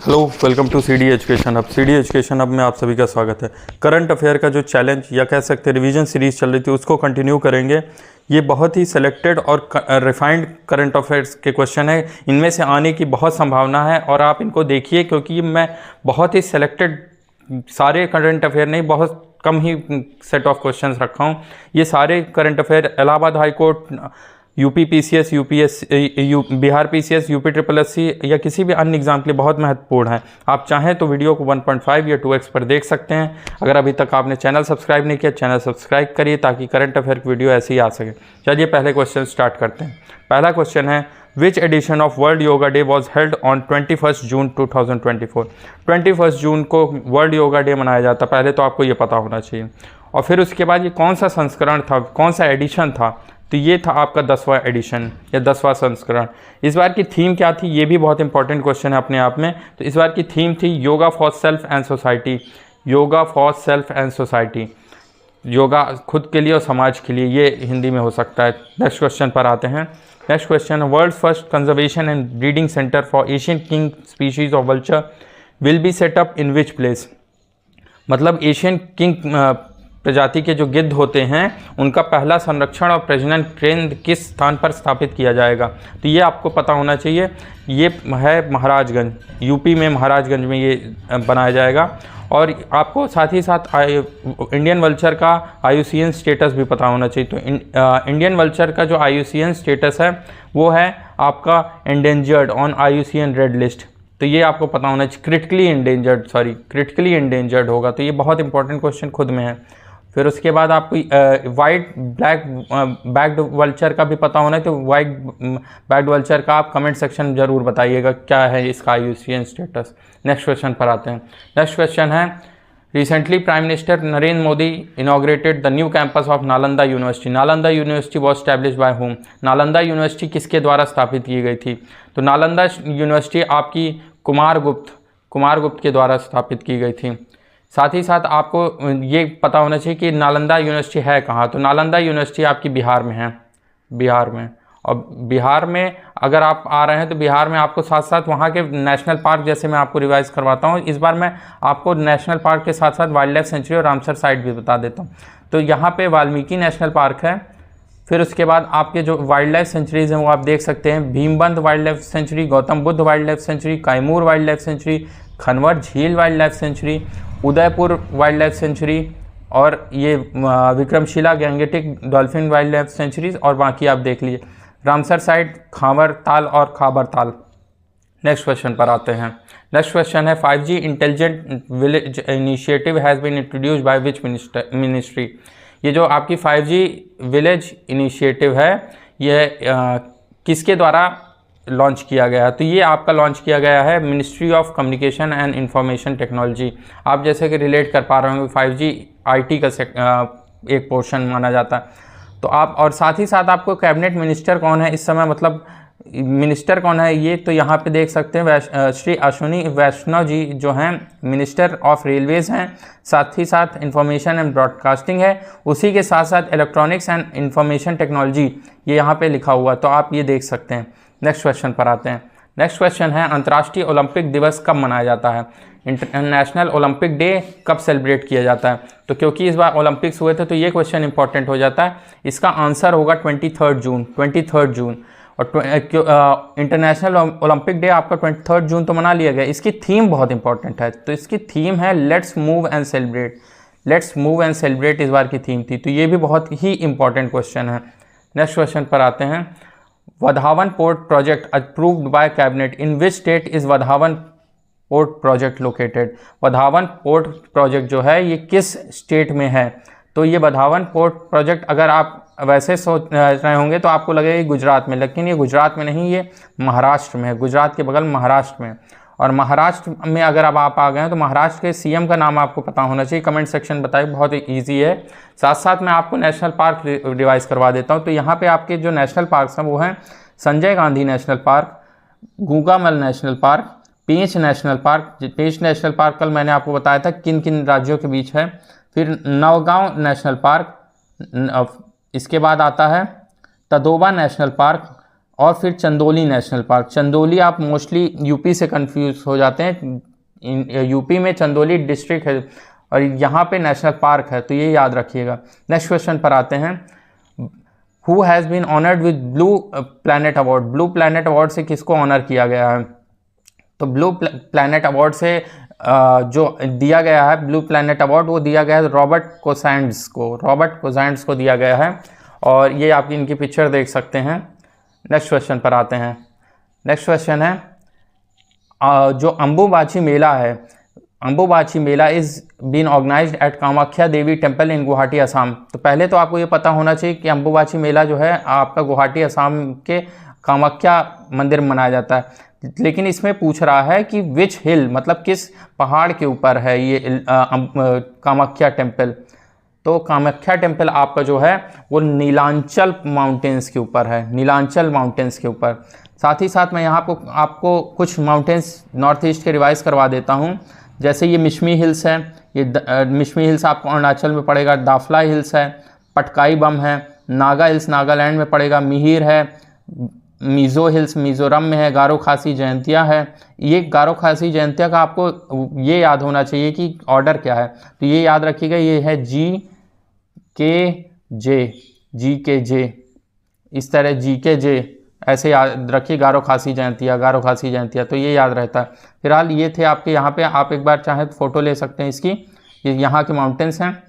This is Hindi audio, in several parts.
Hello, welcome to C D education hub. C D education hub में आप सभी का स्वागत है। करंट अफेयर का जो चैलेंज या कह सकते हैं रिवीजन सीरीज़ चल रही थी उसको कंटिन्यू करेंगे। ये बहुत ही सिलेक्टेड और रिफाइंड करंट अफेयर्स के क्वेश्चन है। इनमें से आने की बहुत संभावना है और आप इनको देखिए, क्योंकि मैं बहुत ही सिलेक्टेड, सारे करंट अफेयर नहीं, बहुत कम ही सेट ऑफ क्वेश्चंस रखा हूँ। ये सारे current affair Allahabad high court, UP PCS, Bihar PCS, UP triple SC या किसी भी अन्य एग्जाम के लिए बहुत महत्वपूर्ण है। आप चाहें तो वीडियो को 1.5 या 2x पर देख सकते हैं। अगर अभी तक आपने चैनल सब्सक्राइब नहीं किया, चैनल सब्सक्राइब करिए ताकि करंट अफेयर की वीडियो ऐसे ही आ सके। चलिए पहले क्वेश्चन स्टार्ट करते हैं। पहला क्वेश्चन है, which edition of world yoga day was held on 21 जून 2024। 21 जून को वर्ल्ड योगा डे मनाया जाता। पहले तो आपको ये पता होना चाहिए। और फिर उसके बाद ये कौन सा संस्करण था, कौन सा एडिशन था, तो ये था आपका 10वां एडिशन या 10वां संस्करण। इस बार की थीम क्या थी, ये भी बहुत इंपॉर्टेंट क्वेश्चन है अपने आप में। तो इस बार की थीम थी yoga for self and society. Yoga for self and society, yoga खुद के लिए और समाज के लिए, ये हिंदी में हो सकता है। नेक्स्ट क्वेश्चन पर आते हैं। Next question, world first conservation and breeding centre for Asian king species of vulture will be set up in which place. मतलब एशियन किंग प्रजाति के जो गिद्ध होते हैं उनका पहला संरक्षण और प्रजनन केंद्र किस स्थान पर स्थापित किया जाएगा, तो ये आपको पता होना चाहिए। ये है महाराजगंज, यूपी में महाराजगंज में ये बनाया जाएगा। और आपको साथ ही साथ इंडियन वल्चर का IUCN स्टेटस भी पता होना चाहिए। तो इंडियन वल्चर का जो IUCN स्टेटस है वो है आपका endangered on IUCN red list. तो ये आपको पता होना चाहिए। क्रिटिकली एंडेंजर्ड होगा। तो ये बहुत इंपॉर्टेंट क्वेश्चन खुद में है। फिर उसके बाद आपको वाइट ब्लैक बैक्ड वल्चर का भी पता होना है। तो वाइट बैक्ड वल्चर का आप कमेंट सेक्शन में ज़रूर बताइएगा क्या है इसका IUCN स्टेटस। नेक्स्ट क्वेश्चन पर आते हैं। नेक्स्ट क्वेश्चन है, recently prime minister Narendra Modi inaugurated the new campus of Nalanda university. Nalanda university was establish bye home. Nalanda university किसके द्वारा स्थापित की गई थी, तो नालंदा यूनिवर्सिटी आपकी कुमारगुप्त के द्वारा स्थापित की गई थी। साथ ही साथ आपको ये पता होना चाहिए कि नालंदा यूनिवर्सिटी है कहाँ, तो नालंदा यूनिवर्सिटी आपकी बिहार में है। बिहार में, और बिहार में अगर आप आ रहे हैं तो बिहार में आपको साथ साथ वहाँ के नेशनल पार्क, जैसे मैं आपको रिवाइज करवाता हूँ, इस बार मैं आपको नेशनल पार्क के साथ साथ वाइल्ड लाइफ सेंचुरी और रामसर साइट भी बता देता हूँ। तो यहाँ पे वाल्मीकि नेशनल पार्क है। फिर उसके बाद आपके जो वाइल्ड लाइफ सेंचुरीज हैं वो आप देख सकते हैं, Bhimbandh wild life sanctuary, Gautam Buddha wild life sanctuary, Kaimur wild life sanctuary, Kanwar झील wild life sanctuary, Udaipur wild life sanctuary, और ये Vikramshila gangetic dolphin wild life sanctuaries, और बाकी आप देख लीजिए रामसर साइट, खावर ताल और खाबर ताल। नेक्स्ट क्वेश्चन पर आते हैं। नेक्स्ट क्वेश्चन है, 5G intelligent village initiative has been introduced by which ministry. ये जो आपकी 5G विलेज इनिशिएटिव है ये किसके द्वारा लॉन्च किया गया है, तो ये आपका लॉन्च किया गया है ministry of communication and information technology. आप जैसे कि रिलेट कर पा रहे होंगे, 5G IT का एक पोर्शन माना जाता है। तो आप, और साथ ही साथ आपको कैबिनेट मिनिस्टर कौन है इस समय, मतलब मिनिस्टर कौन है ये, तो यहाँ पे देख सकते हैं श्री अश्विनी वैष्णव जी जो हैं मिनिस्टर ऑफ रेलवेज हैं। साथ ही साथ इंफॉर्मेशन एंड ब्रॉडकास्टिंग है, उसी के साथ साथ इलेक्ट्रॉनिक्स एंड इंफॉर्मेशन टेक्नोलॉजी ये यहाँ पे लिखा हुआ, तो आप ये देख सकते हैं। नेक्स्ट क्वेश्चन पर आते हैं। नेक्स्ट क्वेश्चन है, अंतर्राष्ट्रीय ओलंपिक दिवस कब मनाया जाता है, इंटरनेशनल ओलंपिक डे कब सेलिब्रेट किया जाता है। तो क्योंकि इस बार ओलंपिक्स हुए थे तो ये क्वेश्चन इंपॉर्टेंट हो जाता है। इसका आंसर होगा 23 जून। और इंटरनेशनल ओलंपिक डे आपका 23 जून तो मना लिया गया। इसकी थीम बहुत इंपॉर्टेंट है, तो इसकी थीम है let's move and celebrate. Let's move and celebrate इस बार की थीम थी, तो ये भी बहुत ही इंपॉर्टेंट क्वेश्चन है। नेक्स्ट क्वेश्चन पर आते हैं। Wadhawan port project approved by cabinet, in which state is Wadhawan port project located. Wadhawan port project जो है ये किस स्टेट में है, तो ये वधावन पोर्ट प्रोजेक्ट अगर आप वैसे सोच रहे होंगे तो आपको लगेगा गुजरात में, लेकिन ये गुजरात में नहीं, ये महाराष्ट्र में है। गुजरात के बगल महाराष्ट्र में। और महाराष्ट्र में अगर अब आप आ गए हैं तो महाराष्ट्र के CM का नाम आपको पता होना चाहिए। कमेंट सेक्शन बताइए, बहुत ईजी है। साथ साथ मैं आपको नेशनल पार्क रिवाइज करवा देता हूँ। तो यहाँ पे आपके जो नेशनल पार्क हैं वो हैं Sanjay Gandhi national park, Gugamal national park, Pench national park. Pench national park कल मैंने आपको बताया था किन किन राज्यों के बीच है। फिर नौगांव नेशनल पार्क, इसके बाद आता है तदोबा नेशनल पार्क, और फिर चंदौली नेशनल पार्क। चंदौली आप मोस्टली यूपी से कंफ्यूज हो जाते हैं, यूपी में चंदौली डिस्ट्रिक्ट है और यहाँ पे नेशनल पार्क है, तो ये याद रखिएगा। नेक्स्ट क्वेश्चन पर आते हैं। Who has been honoured with blue planet award. Blue planet award से किसको ऑनर किया गया है? तो ब्लू प्लैनेट अवार्ड से जो दिया गया है ब्लू प्लैनेट अवार्ड, वो दिया गया है रॉबर्ट कोसैंड्स को। रॉबर्ट कोसैंड्स को दिया गया है और ये आप इनकी पिक्चर देख सकते हैं। नेक्स्ट क्वेश्चन पर आते हैं। नेक्स्ट क्वेश्चन है जो अम्बुबाची मेला है, Ambubachi Mela is been organized at Kamakhya Devi temple in Guwahati Assam. तो पहले तो आपको ये पता होना चाहिए कि अम्बुबाची मेला जो है आपका गुवाहाटी असम के कामाख्या मंदिर में मनाया जाता है, लेकिन इसमें पूछ रहा है कि विच हिल, मतलब किस पहाड़ के ऊपर है ये कामाख्या टेम्पल। तो कामाख्या टेम्पल आपका जो है वो नीलांचल माउंटेन्स के ऊपर है, नीलांचल माउंटेन्स के ऊपर। साथ ही साथ मैं यहाँ आपको कुछ माउंटेन्स नॉर्थ ईस्ट के रिवाइज करवा देता हूँ। जैसे ये मिशमी हिल्स है, ये मिशमी हिल्स आपको अरुणाचल में पड़ेगा। दाफला हिल्स है, पटकाई बम है। नागा हिल्स नागालैंड में पड़ेगा। मिहिर है। मिज़ो हिल्स मिज़ोरम में है। गारो खासी जयंतिया है। ये गारो खासी जयंतिया का आपको ये याद होना चाहिए कि ऑर्डर क्या है, तो ये याद रखिएगा, ये है GKJ, इस तरह GKJ ऐसे याद रखिए। गारो खासी जयंतिया, गारो खासी जयंतिया, तो ये याद रहता है। फिलहाल ये थे आपके यहाँ पे, आप एक बार चाहें तो फ़ोटो ले सकते हैं इसकी, ये यहाँ के माउंटेन्स हैं।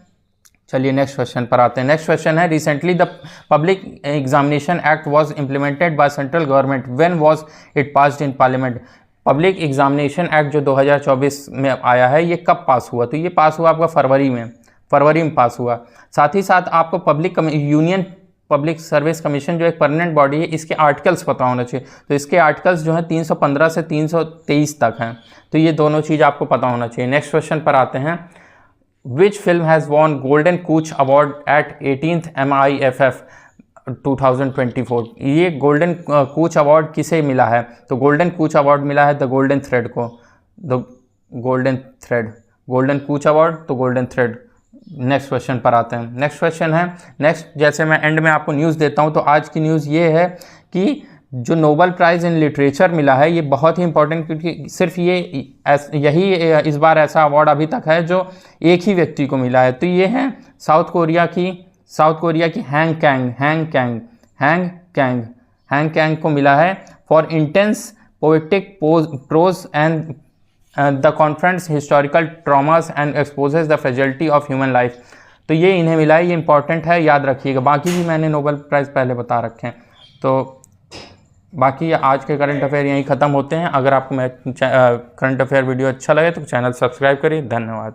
चलिए नेक्स्ट क्वेश्चन पर आते हैं। नेक्स्ट क्वेश्चन है recently the public examination act was implemented by central government, when was it passed in parliament. Public examination act जो 2024 में आया है, ये कब पास हुआ? तो ये पास हुआ आपका फरवरी में पास हुआ। साथ ही साथ आपको यूनियन पब्लिक सर्विस कमीशन जो एक परमानेंट बॉडी है, इसके आर्टिकल्स पता होना चाहिए। तो इसके आर्टिकल्स जो हैं 315 से 323 तक हैं, तो ये दोनों चीज़ आपको पता होना चाहिए। नेक्स्ट क्वेश्चन पर आते हैं। Which film has won Golden Cooch Award at 18th MIFF 2024? ये गोल्डन कूच अवार्ड किसे मिला है? तो गोल्डन कूच अवार्ड मिला है द गोल्डन थ्रेड को। The golden thread, golden Cooch award तो गोल्डन थ्रेड। नेक्स्ट क्वेश्चन पर आते हैं। नेक्स्ट क्वेश्चन है, नेक्स्ट जैसे मैं एंड में आपको न्यूज़ देता हूँ, तो आज की न्यूज़ ये है कि जो नोबेल प्राइज़ इन लिटरेचर मिला है, ये बहुत ही इंपॉर्टेंट, क्योंकि सिर्फ यही इस बार ऐसा अवार्ड अभी तक है जो एक ही व्यक्ति को मिला है। तो ये है साउथ कोरिया की हैंग कैंग को मिला है for intense poetic prose and the confronts historical traumas and exposes the fragility of human life. तो ये इन्हें मिला है, ये इंपॉर्टेंट है, याद रखिएगा। बाकी भी मैंने नोबेल प्राइज़ पहले बता रखे हैं। तो बाकी आज के करंट अफेयर यहीं ख़त्म होते हैं। अगर आपको मैं करंट अफेयर वीडियो अच्छा लगे तो चैनल सब्सक्राइब करिए। धन्यवाद।